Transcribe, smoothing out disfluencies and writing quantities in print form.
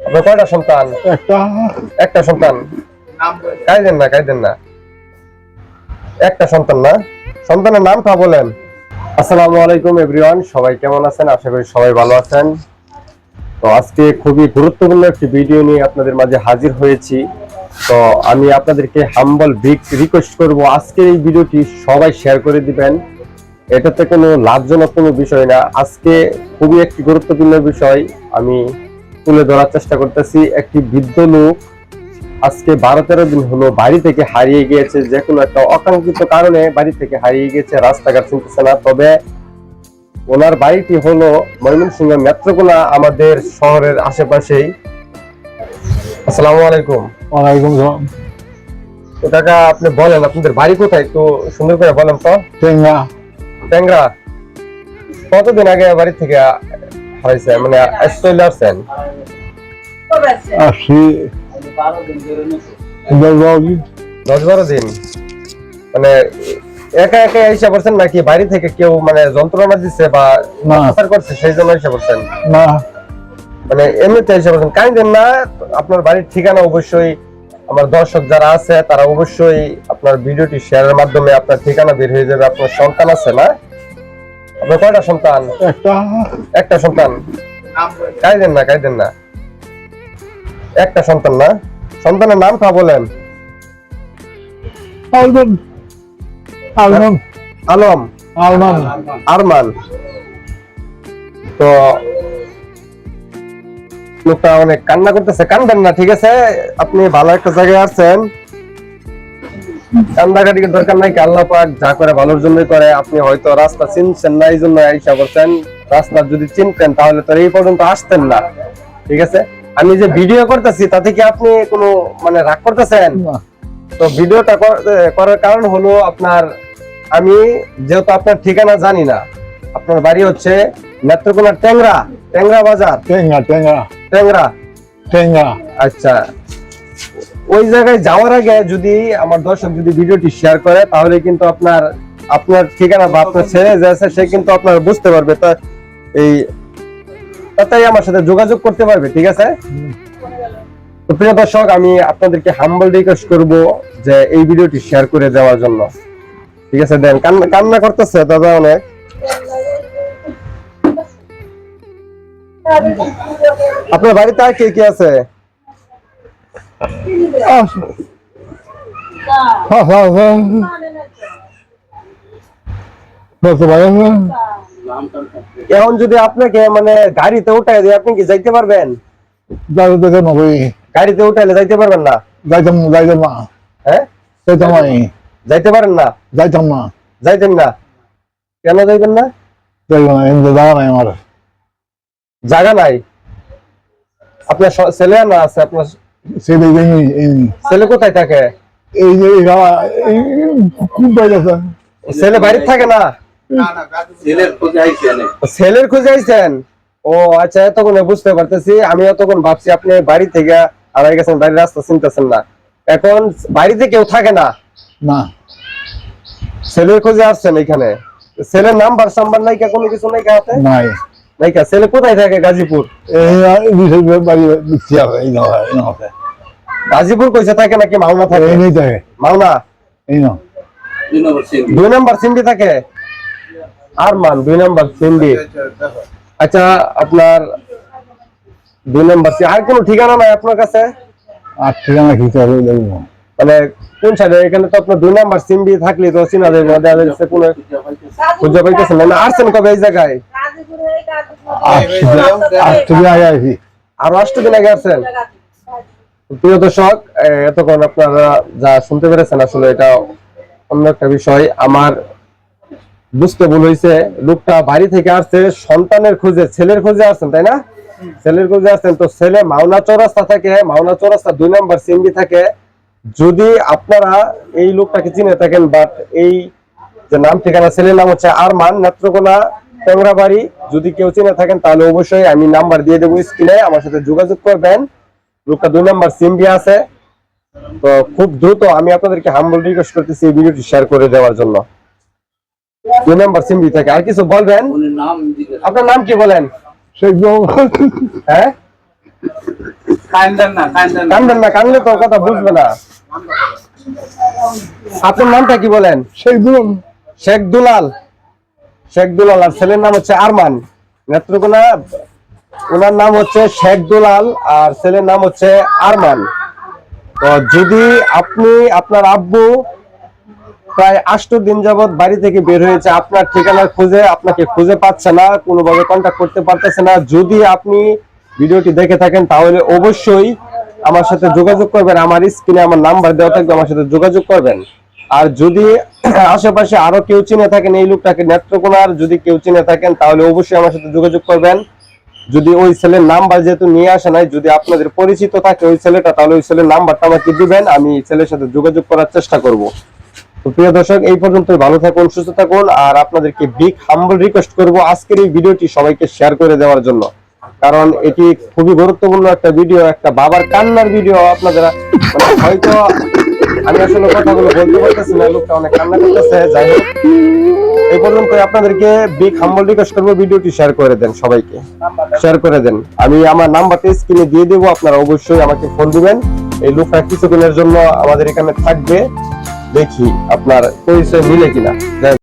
আপনার কয়টা সন্তান? একটা সন্তান। কাইদেন না একটা সন্তান না, সন্তানের নামটা বলেন। আসসালামু আলাইকুম এভরিওয়ান, সবাই কেমন আছেন? আশা করি সবাই ভালো আছেন। তো আজকে খুবই গুরুত্বপূর্ণ একটি ভিডিও নিয়ে আপনাদের মাঝে হাজির হয়েছি। তো আমি আপনাদেরকে হাম্বল বিগ রিকোয়েস্ট করব, আজকে এই ভিডিওটি সবাই শেয়ার করে দিবেন। এটাতে কোনো লাভজনক কোনো বিষয় না, আজকে খুবই একটি গুরুত্বপূর্ণ বিষয় আমি তুলে ধরার চেষ্টা করতেছি। একটি বৃদ্ধ লোক আজকে 12-13 দিন হলো বাড়ি থেকে হারিয়ে গিয়েছে, যে কোনো একটা অকাঙ্ক্ষিত কারণে বাড়ি থেকে হারিয়ে গিয়েছে, রাস্তাঘাট চিনতেছে না। তবে ওনার বাড়িটি হলো ময়মনসিংহ নেত্রকোনা, আমাদের শহরের আশেপাশেই। আসসালামু আলাইকুম। ওয়ালাইকুম সালাম। তো কাকা, আপনি বলেন আপনাদের বাড়ি কোথায়, একটু সুন্দর করে বলেন তো। ট্যাংরা। কতদিন আগে বাড়ি থেকে হারাইছে, মানে চলে আসছেন? 10-12 দিন। মানে একা একা এসে পড়ছেন নাকি বাড়ি থেকে কেউ মানে যন্ত্রণা দিচ্ছে বা অত্যাচার করছে সেই জন্য এসে পড়ছেন? না, মানে এমনিতে এসে পড়ছেন, কাইন্দেন না। আপনার বাড়ির ঠিকানা অবশ্যই আমার দর্শক যারা আছে তারা অবশ্যই আপনার ভিডিওটি শেয়ারের মাধ্যমে আপনার ঠিকানা বের হয়ে যাবে। আপনার সন্তান আছে না? আপনার কয়টা সন্তান? একটা সন্তান। কাইদেন না একটা সন্তান না, সন্তানের নামটা বলেন। আলম, আরমান। তো লোকটা অনেক কান্না করতেছে, কান্দেন না, ঠিক আছে? আপনি ভালো একটা জায়গায় আছেন, কান্দাকাটির দরকার নাই। আল্লাহ পাক যা করে ভালোর জন্যই করে। আপনি হয়তো রাস্তা চিনছেন না, এই জন্য আইসা করছেন। রাস্তা যদি চিনতেন তাহলে তো এই পর্যন্ত আসতেন না, ঠিক আছে? আমি যে ভিডিও করতেছি তাতে কি আপনি কোনো মানে রাগ করতেছেন? তো ভিডিওটা করার কারণ হলো আপনার, আমি যেহেতু আপনার ঠিকানা জানি না, আপনার বাড়ি হচ্ছে নেত্রকোনার ট্যাংরা বাজার। ট্যাংরা। আচ্ছা, ওই জায়গায় যাওয়ার আগে যদি আমার দর্শক যদি ভিডিওটি শেয়ার করে তাহলে কিন্তু আপনার ঠিকানা বা আপনার ছেলে যে আছে সে কিন্তু আপনার বুঝতে পারবে, তা এই তাই আমার সাথে যোগাযোগ করতে পারবে, ঠিক আছে? তো প্রিয় দর্শক, আমি আপনাদেরকে হাম্বল রিকোয়েস্ট করব যে এই ভিডিওটি শেয়ার করে দেওয়ার জন্য, ঠিক আছে? দেন, কান্না করতেছে দাদা অনেক। আপনার বাড়িতে আর কে কে আছে? এখন যদি আপনাকে মানে গাড়িতে উঠাই দিয়ে আপনি কি যাইতে পারবেন? গাড়িতে উঠাইলে যাইতে পারবেন না? হ্যাঁ, যাইতে পারেন না? যাইতেন না? কেন যাইবেন না? জায়গা নাই? আপনার ছেলে না আছে? আপনার ছেলে কোথায় থাকে? ছেলে বাড়িতে থাকে না? ছেলের খুঁজে আইছেন? ও আচ্ছা, এতক্ষণ বুঝতে পারতেছি। আমি এতক্ষণ ভাবছি আপনি বাড়ি থেকে হারাই গেছেন, বাড়ির রাস্তা চিনতেছেন না। এখন বাড়িতে কেউ থাকে না? ছেলের খুঁজে আসছেন এখানে? ছেলের নাম্বার সাম্বার নাই, কোনো কিছু নাই হাতে? নাই। ছেলে কোথায় থাকে? গাজীপুর। গাজীপুর কইছে থাকে নাকি মাওনা থাকে? মাওনা 2 নম্বর সিমডি থাকে। আরমান 2 নম্বর সিমডি। আচ্ছা, আপনার 2 নম্বর আর কোনো ঠিকানা নাই আপনার কাছে? আর ঠিকানা কি মানে কোন সাইডে? এখানে তো আপনার 2 নম্বর সিমডি থাকলে তো চিনা যাবে না, দেখা যাচ্ছে কোন খুঁজে পাইতেছেন না। আসছেন কবে এই জায়গায়? আরো 8 দিন আগে আসছেন। প্রিয় দর্শক, এতক্ষণ আপনারা যা শুনতে পেরেছেন আসলে এটা অন্য একটা বিষয়। আমার বুঝতে ভুল হয়েছে। লোকটা বাড়ি থেকে আসছে সন্তানের খোঁজে, ছেলের খোঁজে আসছেন, তাই না? ছেলের খোঁজে আসছেন। তো ছেলে মাওনা চৌরাস্তা থাকে, মাওনা চৌরাস্তা 2 নম্বর সিমডি থাকে। যদি আপনারা এই লোকটাকে চিনে থাকেন, বাট এই যে নাম ঠিকানা, ছেলের নাম হচ্ছে আরমান, নেত্রকোনা ট্যাংরা বাড়ি, যদি কেউ চিনে থাকেন তাহলে অবশ্যই আমি নাম্বার দিয়ে দেবো স্ক্রিনে, আমার সাথে যোগাযোগ করবেন। লোকটা 2 নম্বর সিমডি আছে। তো খুব দ্রুত আমি আপনাদেরকে হাম্বল রিকোয়েস্ট করতেছি এই ভিডিওটি শেয়ার করে দেওয়ার জন্য। 2 নম্বর সিমডি থেকে। আর কিছু বলবেন? আপনার নাম কি বলেন? হ্যাঁ, কান্দেন না কানবেন না, কানলে তো কথা বুঝবে না। আপনার নামটা কি বলেন? শেখ দুলাল। শেখ দুলাল। শেখ দুলাল, আর ছেলের নাম হচ্ছে আরমান। নেত্রকোনা, ওনার নাম হচ্ছে শেখ দুলাল আর ছেলের নাম হচ্ছে আরমান। তো যদি আপনি, আপনার আব্বু প্রায় 8 দিন যাবত বাড়ি থেকে বের হয়েছে, আপনার ঠিকানার খুঁজে আপনাকে খুঁজে পাচ্ছে না, কোনোভাবে কন্ট্যাক্ট করতে পারতেছে না, যদি আপনি ভিডিওটি দেখে থাকেন তাহলে অবশ্যই আমার সাথে যোগাযোগ করবেন। আমার স্ক্রিনে আমার নাম্বার দেওয়া থাকবে, আমার সাথে যোগাযোগ করবেন। আর যদি আশেপাশে আরো কেউ চিনে থাকেন এই লোকটাকে, নেত্রকোনার যদি কেউ চিনে থাকেন তাহলে অবশ্যই আমার সাথে যোগাযোগ করবেন। যদি ওই ছেলের নাম্বার যেহেতু নিয়ে আসে নাই, যদি আপনাদের পরিচিত থাকে ওই ছেলেটা, তাহলে ওই ছেলের নাম্বারটা আমাকে দিবেন, আমি ছেলের সাথে যোগাযোগ করার চেষ্টা করব। তো প্রিয় দর্শক, এই পর্যন্তই। ভালো থাকুন, সুস্থ থাকুন, আর আপনাদেরকে বিগ হাম্বল রিকোয়েস্ট করব আজকের এই ভিডিওটি সবাইকে শেয়ার করে দেওয়ার জন্য, কারণ এটি খুবই গুরুত্বপূর্ণ একটা ভিডিও, একটা বাবার কান্নার ভিডিও। আপনারা মানে হয়তো আমি আসলে কথাগুলো বলতে পারতেছি না, লোকটা অনেক কান্না করতেছে। যাই হোক, এই পর্যন্ত আপনাদেরকে বিগ হাম্বল রিকোয়েস্ট করবো, ভিডিওটি শেয়ার করে দেন, সবাইকে শেয়ার করে দেন। আমি আমার নাম্বারটা স্ক্রিনে দিয়ে দেবো, আপনারা অবশ্যই আমাকে ফোন দিবেন। এই লোকটা কিছুদিনের জন্য আমাদের এখানে থাকবে, দেখি আপনার পরিচয় মিলে কিনা।